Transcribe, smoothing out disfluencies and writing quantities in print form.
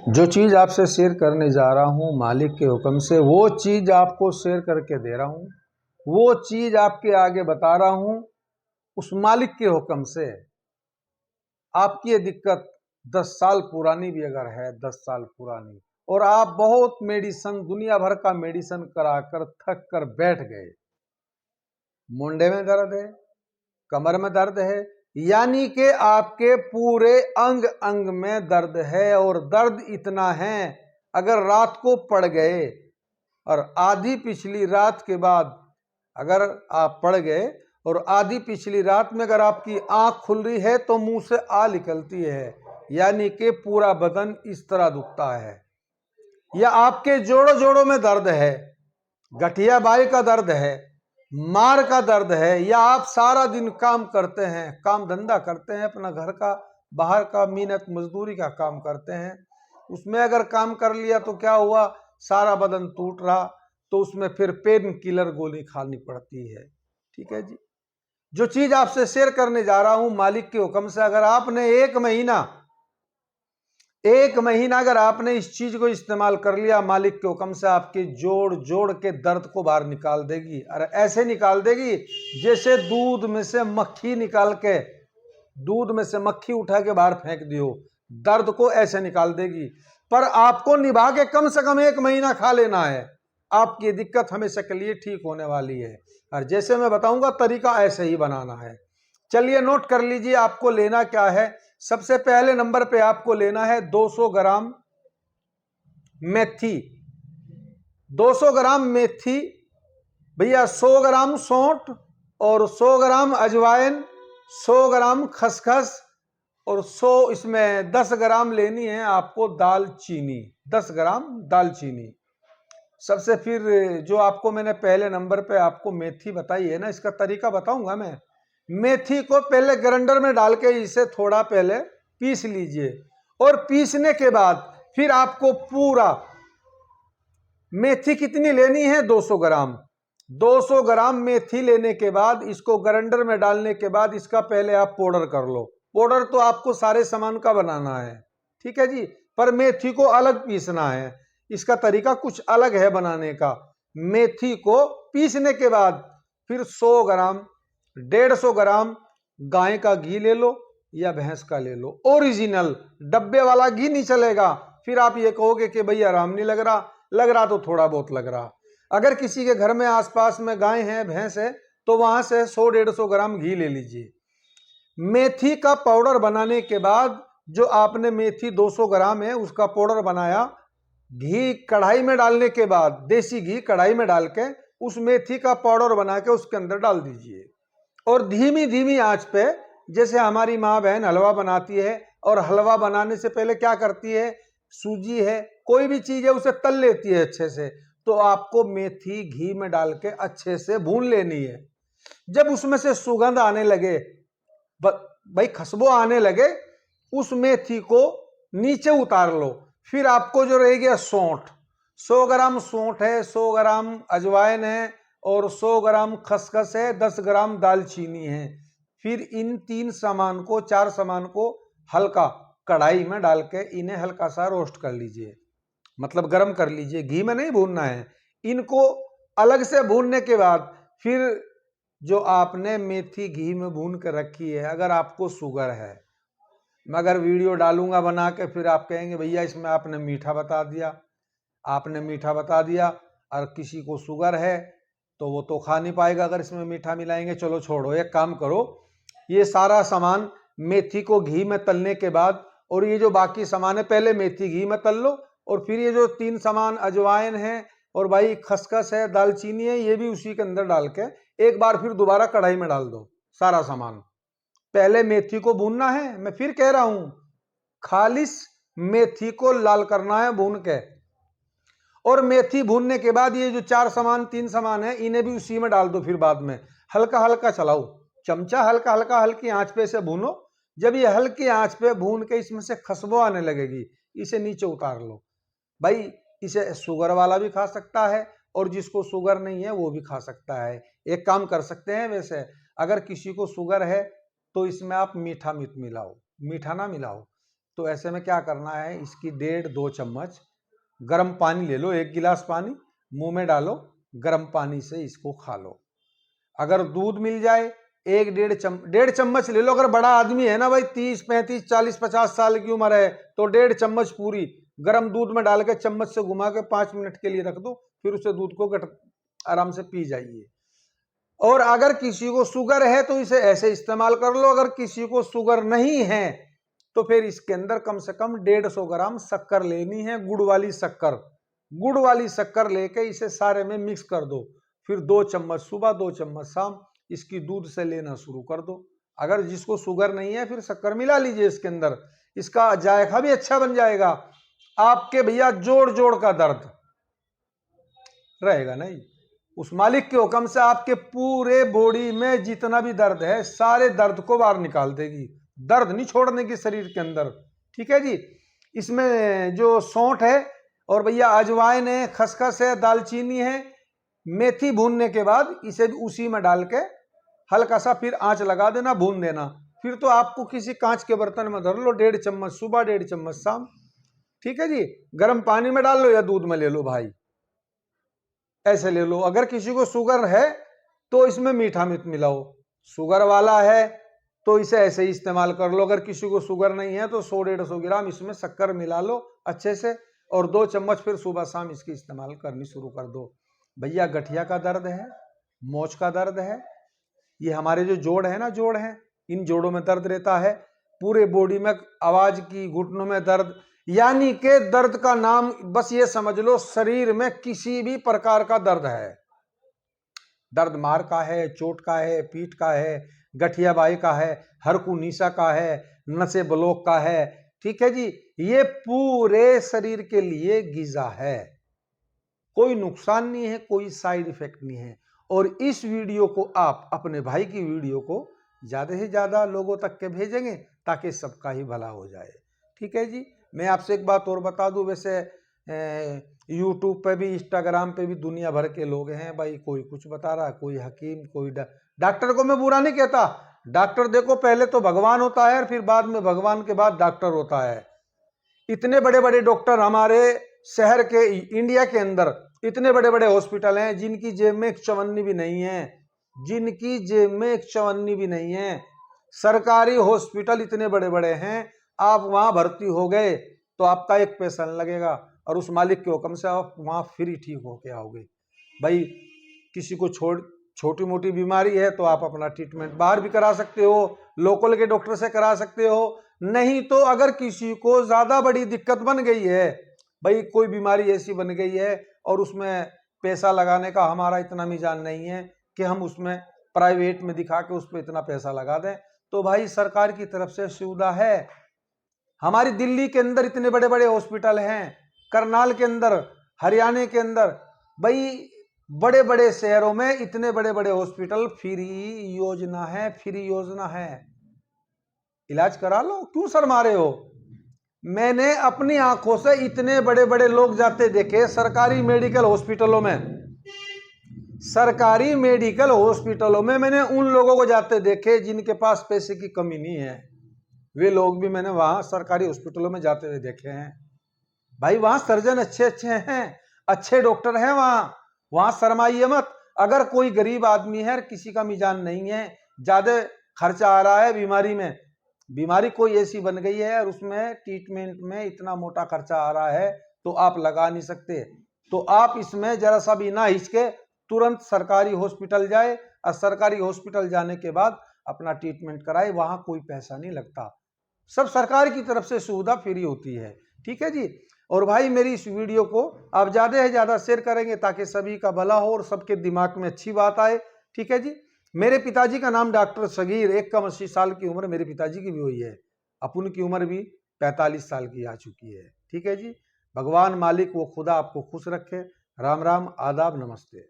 जो चीज़ आपसे शेयर करने जा रहा हूँ मालिक के हुक्म से, वो चीज़ आपको शेयर करके दे रहा हूँ, वो चीज़ आपके आगे बता रहा हूँ उस मालिक के हुक्म से। आपकी ये दिक्कत 10 साल पुरानी भी अगर है, 10 साल पुरानी, और आप बहुत मेडिसिन, दुनिया भर का मेडिसिन कराकर थक कर बैठ गए, मुंडे में दर्द है, कमर में दर्द है, यानी कि आपके पूरे अंग अंग में दर्द है, और दर्द इतना है अगर रात को पड़ गए और आधी पिछली रात के बाद अगर आप पड़ गए और आधी पिछली रात में अगर आपकी आंख खुल रही है तो मुंह से आ निकलती है, यानी कि पूरा बदन इस तरह दुखता है, या आपके जोड़ों जोड़ों में दर्द है, गठिया बाई का दर्द है, मार का दर्द है, या आप सारा दिन काम करते हैं, काम धंधा करते हैं, अपना घर का बाहर का मेहनत मजदूरी का काम करते हैं, उसमें अगर काम कर लिया तो क्या हुआ, सारा बदन टूट रहा, तो उसमें फिर पेन किलर गोली खानी पड़ती है। ठीक है जी। जो चीज आपसे शेयर करने जा रहा हूं मालिक के हुक्म से, अगर आपने एक महीना अगर आपने इस चीज को इस्तेमाल कर लिया, मालिक के हुक्म से आपके जोड़ जोड़ के दर्द को बाहर निकाल देगी। अरे ऐसे निकाल देगी जैसे दूध में से मक्खी उठा के बाहर फेंक दियो, दर्द को ऐसे निकाल देगी। पर आपको निभा के कम से कम 1 महीना खा लेना है, आपकी दिक्कत हमेशा के लिए ठीक होने वाली है। और जैसे मैं बताऊंगा तरीका ऐसे ही बनाना है। चलिए नोट कर लीजिए आपको लेना क्या है। सबसे पहले नंबर पे आपको लेना है 200 ग्राम मेथी, 200 ग्राम मेथी भैया, 100 ग्राम सौंठ और 100 ग्राम अजवाइन, 100 ग्राम खसखस, और 100 इसमें 10 ग्राम लेनी है आपको दालचीनी, 10 ग्राम दालचीनी। सबसे फिर जो आपको मैंने पहले नंबर पे आपको मेथी बताई है ना, इसका तरीका बताऊंगा मैं। मेथी को पहले ग्राइंडर में डाल के इसे थोड़ा पहले पीस लीजिए, और पीसने के बाद फिर आपको पूरा मेथी कितनी लेनी है, 200 ग्राम। 200 ग्राम मेथी लेने के बाद इसको ग्राइंडर में डालने के बाद इसका पहले आप पाउडर कर लो। पाउडर तो आपको सारे सामान का बनाना है, ठीक है जी, पर मेथी को अलग पीसना है। इसका तरीका कुछ अलग है बनाने का। मेथी को पीसने के बाद फिर 100 ग्राम 150 ग्राम गाय का घी ले लो या भैंस का ले लो, ओरिजिनल, डब्बे वाला घी नहीं चलेगा। फिर आप ये कहोगे कि भाई आराम नहीं लग रहा तो थोड़ा बहुत लग रहा। अगर किसी के घर में आसपास में गाय है भैंस है तो वहां से 100-150 ग्राम घी ले लीजिए। मेथी का पाउडर बनाने के बाद जो आपने मेथी 200 ग्राम है उसका पाउडर बनाया, घी कढ़ाई में डालने के बाद, देसी घी कढ़ाई में डाल के उस मेथी का पाउडर बना के उसके अंदर डाल दीजिए, और धीमी धीमी आंच पे, जैसे हमारी माँ बहन हलवा बनाती है, और हलवा बनाने से पहले क्या करती है, सूजी है कोई भी चीज है उसे तल लेती है अच्छे से, तो आपको मेथी घी में डाल के अच्छे से भून लेनी है। जब उसमें से सुगंध आने लगे, भाई खुशबू आने लगे, उस मेथी को नीचे उतार लो। फिर आपको जो रह गया सौंठ, 100 ग्राम सौंठ है, 100 ग्राम अजवाइन है, और 100 ग्राम खसखस है, 10 ग्राम दालचीनी है। फिर इन 4 सामान को हल्का कढ़ाई में डाल के इन्हें हल्का सा रोस्ट कर लीजिए, मतलब गर्म कर लीजिए, घी में नहीं भूनना है। इनको अलग से भूनने के बाद फिर जो आपने मेथी घी में भून कर रखी है, अगर आपको शुगर है, मैं अगर वीडियो डालूंगा बना के फिर आप कहेंगे भैया इसमें आपने मीठा बता दिया, और किसी को शुगर है तो वो तो खा नहीं पाएगा अगर इसमें मीठा मिलाएंगे। चलो छोड़ो, एक काम करो, ये सारा सामान मेथी को घी में तलने के बाद, और ये जो बाकी सामान है पहले मेथी घी में तल लो, और फिर ये जो 3 सामान अजवाइन है और भाई खसखस है, दालचीनी है, ये भी उसी के अंदर डाल के एक बार फिर दोबारा कढ़ाई में डाल दो सारा सामान। पहले मेथी को भूनना है, मैं फिर कह रहा हूं, खालिस मेथी को लाल करना है भून के, और मेथी भूनने के बाद ये जो 3 सामान है इन्हें भी उसी में डाल दो। फिर बाद में हल्का हल्का चलाओ, चमचा हल्का हल्का हल्की आंच पे से भूनो। जब ये हल्की आंच पे भून के इसमें से खुशबू आने लगेगी, इसे नीचे उतार लो। भाई इसे शुगर वाला भी खा सकता है, और जिसको शुगर नहीं है वो भी खा सकता है। एक काम कर सकते हैं, वैसे अगर किसी को शुगर है तो इसमें आप मीठा मत मिलाओ, मीठा ना मिलाओ, तो ऐसे में क्या करना है, इसकी 1.5-2 चम्मच गर्म पानी ले लो, 1 गिलास पानी मुंह में डालो, गर्म पानी से इसको खा लो। अगर दूध मिल जाए 1-1.5 चम्मच ले लो। अगर बड़ा आदमी है ना भाई, 30, 35, 40, 50 साल की उम्र है, तो 1.5 चम्मच पूरी गर्म दूध में डाल के चम्मच से घुमा के 5 मिनट के लिए रख दो, फिर उसे दूध को आराम से पी जाइए। और अगर किसी को शुगर है तो इसे ऐसे इस्तेमाल कर लो। अगर किसी को शुगर नहीं है तो फिर इसके अंदर कम से कम 150 ग्राम शक्कर लेनी है, गुड़ वाली शक्कर। गुड़ वाली शक्कर लेके इसे सारे में मिक्स कर दो, फिर 2 चम्मच सुबह 2 चम्मच शाम इसकी दूध से लेना शुरू कर दो। अगर जिसको शुगर नहीं है फिर शक्कर मिला लीजिए इसके अंदर, इसका जायका भी अच्छा बन जाएगा। आपके भैया जोड़ जोड़ का दर्द रहेगा नहीं, उस मालिक के हुक्म से आपके पूरे बॉडी में जितना भी दर्द है सारे दर्द को बाहर निकाल देगी, दर्द नहीं छोड़ने की शरीर के अंदर। ठीक है जी। इसमें जो सौंठ है और भैया अजवाइन है, खसखस है, दालचीनी है, मेथी भूनने के बाद इसे भी उसी में डाल के हल्का सा फिर आंच लगा देना, भून देना। फिर तो आपको किसी कांच के बर्तन में धर लो, 1.5 चम्मच सुबह 1.5 चम्मच शाम। ठीक है जी। गर्म पानी में डाल लो या दूध में ले लो भाई, ऐसे ले लो। अगर किसी को शुगर है तो इसमें मीठा मत मिलाओ, शुगर वाला है तो इसे ऐसे ही इस्तेमाल कर लो। अगर किसी को शुगर नहीं है तो 100-150 ग्राम इसमें शक्कर मिला लो अच्छे से, और 2 चम्मच फिर सुबह शाम इसकी इस्तेमाल करनी शुरू कर दो। भैया गठिया का दर्द है, मोच का दर्द है, ये हमारे जो जोड़ है ना, जोड़ है, इन जोड़ों में दर्द रहता है, पूरे बॉडी में आवाज की, घुटनों में दर्द, यानी कि दर्द का नाम बस ये समझ लो, शरीर में किसी भी प्रकार का दर्द है, दर्द मार का है, चोट का है, पीठ का है, गठिया बाई का है, हरकुनीसा का है, नसे ब्लॉक का है। ठीक है जी। ये पूरे शरीर के लिए गिजा है, कोई नुकसान नहीं है, कोई साइड इफेक्ट नहीं है। और इस वीडियो को आप अपने भाई की वीडियो को ज्यादा से ज्यादा लोगों तक के भेजेंगे ताकि सबका ही भला हो जाए। ठीक है जी। मैं आपसे एक बात और बता दूं, वैसे यूट्यूब पे भी, इंस्टाग्राम पे भी दुनिया भर के लोग हैं भाई, कोई कुछ बता रहा, कोई हकीम, कोई डॉक्टर को मैं बुरा नहीं कहता। डॉक्टर देखो पहले तो भगवान होता है और फिर बाद में भगवान के बाद डॉक्टर होता है। इतने बड़े बड़े डॉक्टर हमारे शहर के, इंडिया के अंदर इतने बड़े बड़े हॉस्पिटल हैं जिनकी जेब में एक चवन्नी भी नहीं है, जिनकी जेब में एक चवन्नी भी नहीं है। सरकारी हॉस्पिटल इतने बड़े बड़े हैं, आप वहां भर्ती हो गए तो आपका एक पैसा नहीं लगेगा और उस मालिक के हुक्म से आप वहां फ्री ठीक होके आओगे। भाई किसी को छोटी मोटी बीमारी है तो आप अपना ट्रीटमेंट बाहर भी करा सकते हो, लोकल के डॉक्टर से करा सकते हो। नहीं तो अगर किसी को ज्यादा बड़ी दिक्कत बन गई है, भाई कोई बीमारी ऐसी बन गई है और उसमें पैसा लगाने का हमारा इतना मिजान नहीं है कि हम उसमें प्राइवेट में दिखा के उस पर इतना पैसा लगा दें, तो भाई सरकार की तरफ से सुविधा है। हमारी दिल्ली के अंदर इतने बड़े बड़े हॉस्पिटल हैं, करनाल के अंदर, हरियाणा के अंदर, भाई बड़े बड़े शहरों में इतने बड़े बड़े हॉस्पिटल, फ्री योजना है, फ्री योजना है, इलाज करा लो, क्यों शर्मा रहे हो। मैंने अपनी आंखों से इतने बड़े बड़े लोग जाते देखे सरकारी मेडिकल हॉस्पिटलों में, सरकारी मेडिकल हॉस्पिटलों में मैंने उन लोगों को जाते देखे जिनके पास पैसे की कमी नहीं है, वे लोग भी मैंने वहां सरकारी हॉस्पिटलों में जाते हुए देखे हैं। भाई वहां सर्जन अच्छे अच्छे हैं, अच्छे डॉक्टर हैं, वहां शर्माइए मत। अगर कोई गरीब आदमी है, किसी का मिजान नहीं है, ज्यादा खर्चा आ रहा है बीमारी में, बीमारी कोई ऐसी बन गई है और उसमें ट्रीटमेंट में इतना मोटा खर्चा आ रहा है तो आप लगा नहीं सकते, तो आप इसमें जरा सा भी ना हिचके, तुरंत सरकारी हॉस्पिटल जाए और सरकारी हॉस्पिटल जाने के बाद अपना ट्रीटमेंट कराए, वहां कोई पैसा नहीं लगता, सब सरकार की तरफ से सुविधा फ्री होती है। ठीक है जी। और भाई मेरी इस वीडियो को आप ज्यादा से ज्यादा शेयर करेंगे ताकि सभी का भला हो और सबके दिमाग में अच्छी बात आए। ठीक है जी। मेरे पिताजी का नाम डॉक्टर सगीर, 81 साल की उम्र मेरे पिताजी की भी हुई है, अपन की उम्र भी 45 साल की आ चुकी है। ठीक है जी। भगवान मालिक वो खुदा आपको खुश रखे। राम राम, आदाब, नमस्ते।